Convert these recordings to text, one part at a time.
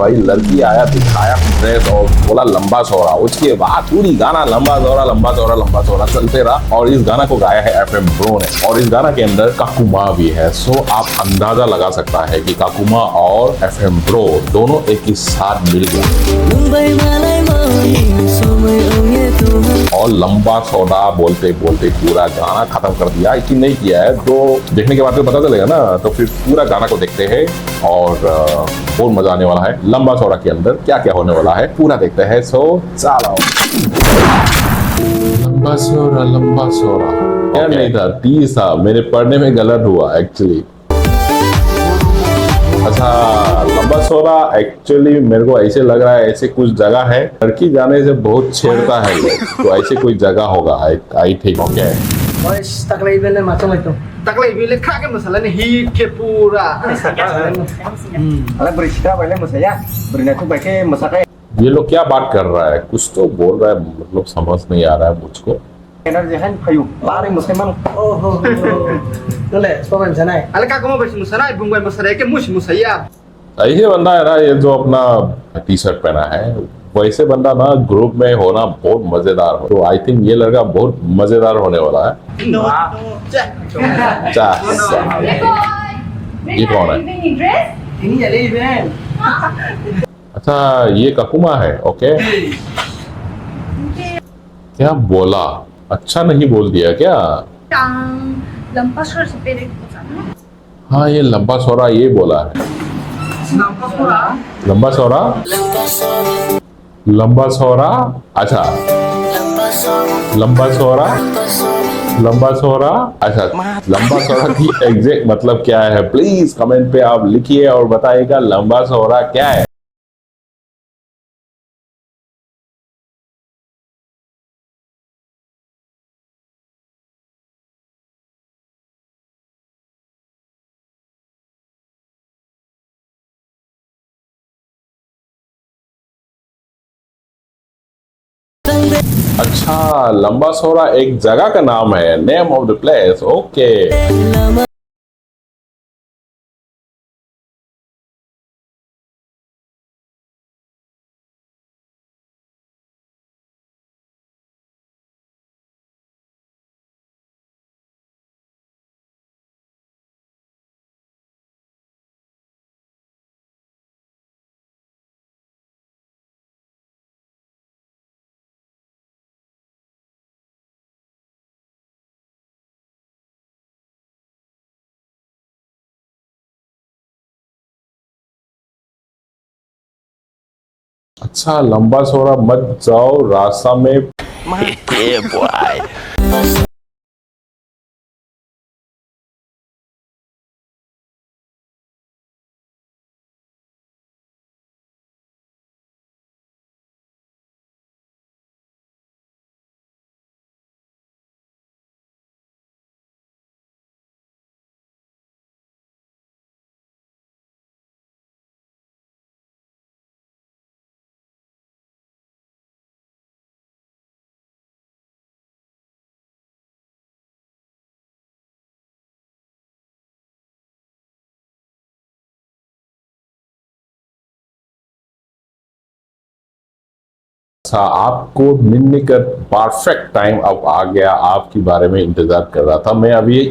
भाई, लड़की आया, दिखाया ड्रेस और बोला लंबा चौड़ा। उसके बाद पूरी गाना लंबा चौड़ा लंबा चौड़ा लंबा चौड़ा चलते रहा। और इस गाना को गाया है एफएम ब्रो ने, और इस गाना के अंदर काकुमा भी है। सो आप अंदाजा लगा सकता है कि काकुमा और एफएम ब्रो दोनों एक ही साथ मिल गए और लंबा चौड़ा बोलते बोलते पूरा गाना खत्म कर दिया। कि नहीं किया है तो देखने के बाद तो पता चलेगा ना, तो फिर पूरा गाना को देखते हैं और बहुत मजा आने वाला है। लंबा चौड़ा के अंदर क्या क्या होने वाला है पूरा देखते हैं। सो चलो। लंबा चौड़ा क्या नहीं था, 30 था। मेरे पढ़ने में गलत हुआ एक्चुअली। अच्छा, लंबा चौड़ा एक्चुअली मेरे को ऐसे लग रहा है ऐसे कुछ जगह है, लड़की जाने से बहुत छेड़ता है लोग, तो ऐसे कोई जगह होगा I think. Okay taklay bele macam itu. Taklay bele kah ke masalah ni hit ke pura. Alam bercerita banyak masaya, bernatu pakai masakai ये लोग क्या बात कर रहा है, कुछ तो बोल रहा है, मतलब समझ नहीं आ रहा है मुझको। energi kan kayu, lari musliman. Oh. Boleh, sepaman sanai. Ala kah kamu bersih musanai, bungkai masalah ke mus musaya. ऐसे बंदा है ना ये जो अपना टी शर्ट पहना है, वैसे बंदा ना ग्रुप में होना बहुत मजेदार हो। तो आई थिंक ये लड़का बहुत मजेदार होने वाला है। ये कौन है? Ini jadi event. अच्छा, ये काकुमा है। ओके, क्या बोला? अच्छा नहीं बोल दिया क्या? lampas harus sepedek ke sana. हाँ, ये लंबा चौड़ा ये बोला है। Nampak pura. लंबा चौड़ा लंबा चौड़ा। अच्छा, लंबा चौड़ा लंबा चौड़ा। अच्छा, लंबा चौड़ा की एग्जैक्ट मतलब क्या है, प्लीज कमेंट पे आप लिखिए और बताइएगा लंबा चौड़ा क्या है। अच्छा, लंबा चौड़ा एक जगह का नाम है, name of the place. Okay. अच्छा, लंबा चौड़ा मत जाओ रास्ता में। अच्छा, आपको मिलने का परफेक्ट टाइम अब आ गया। आपके बारे में इंतजार कर रहा था मैं। अभी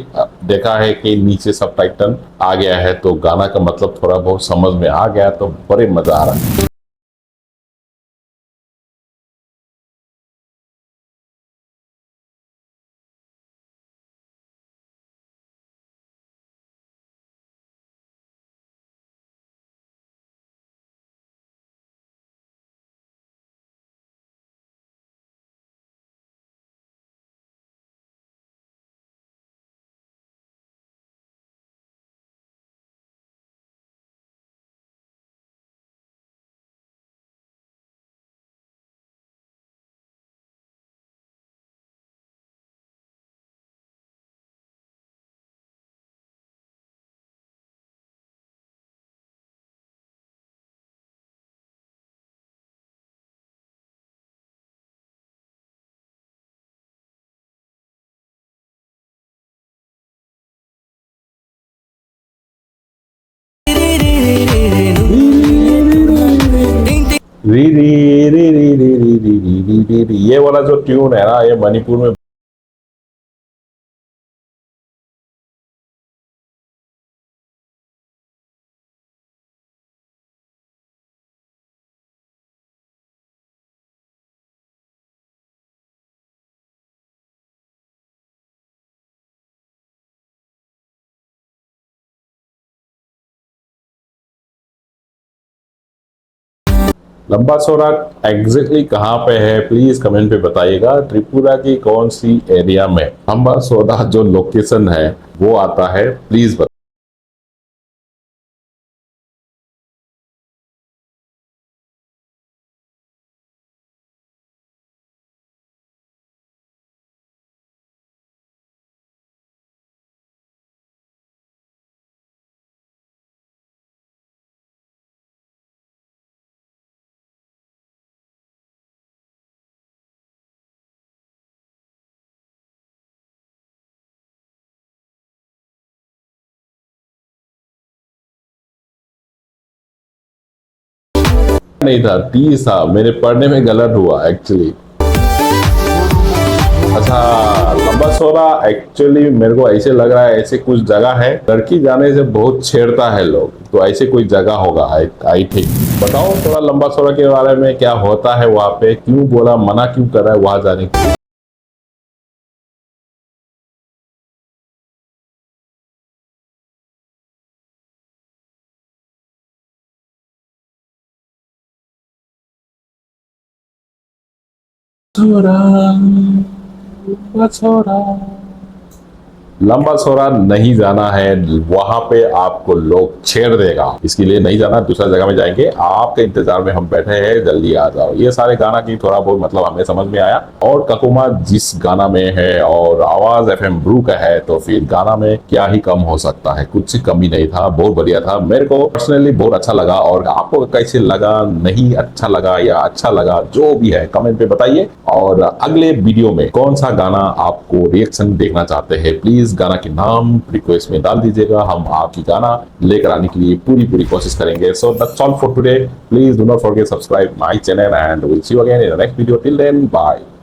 देखा है कि नीचे सबटाइटल आ गया है, तो गाना का मतलब थोड़ा बहुत समझ में आ गया, तो बड़े मजा आ रहा है। री री री री री री री री री री री, ये वाला जो ट्यून है ना, ये मणिपुर में लंबा चौड़ा एग्जैक्टली कहाँ पे है, प्लीज कमेंट पे बताइएगा। त्रिपुरा की कौन सी एरिया में लंबा चौड़ा जो लोकेशन है वो आता है, प्लीज बताइए। नहीं था, 30 था, मेरे पढ़ने में गलत हुआ एक्चुअली। अच्छा, लंबा चौड़ा एक्चुअली मेरे को ऐसे लग रहा है, ऐसे कुछ जगह है, लड़की जाने से बहुत छेड़ता है लोग, तो ऐसे कोई जगह होगा आई थिंक। बताओ थोड़ा लंबा चौड़ा के बारे में, क्या होता है वहां पे, क्यों बोला, मना क्यों कर रहा है वहां जाने के लिए? लंबा चौड़ा नहीं जाना है, वहां पे आपको लोग छेड़ देगा, इसके लिए नहीं जाना, दूसरा जगह में जाएंगे। आपके इंतजार में हम बैठे हैं, जल्दी आ जाओ। ये सारे गाना की थोड़ा बहुत मतलब हमें समझ में आया, और ककुमा जिस गाना में है और आवाज एफएम ब्रू का है, तो फिर गाना में क्या ही कम हो सकता है, कुछ कमी नहीं था, बहुत बढ़िया था। मेरे को पर्सनली बहुत अच्छा लगा, और आपको कैसे लगा, नहीं अच्छा लगा या अच्छा लगा, जो भी है कमेंट पे बताइए। और अगले वीडियो में कौन सा गाना आपको रिएक्शन देखना चाहते हैं, प्लीज गाना के नाम रिक्वेस्ट में डाल दीजिएगा, हम आपकी गाना लेकर आने के लिए पूरी कोशिश करेंगे। So that's all for today, please do not forget subscribe my channel and will see you again in the next video. Till then bye.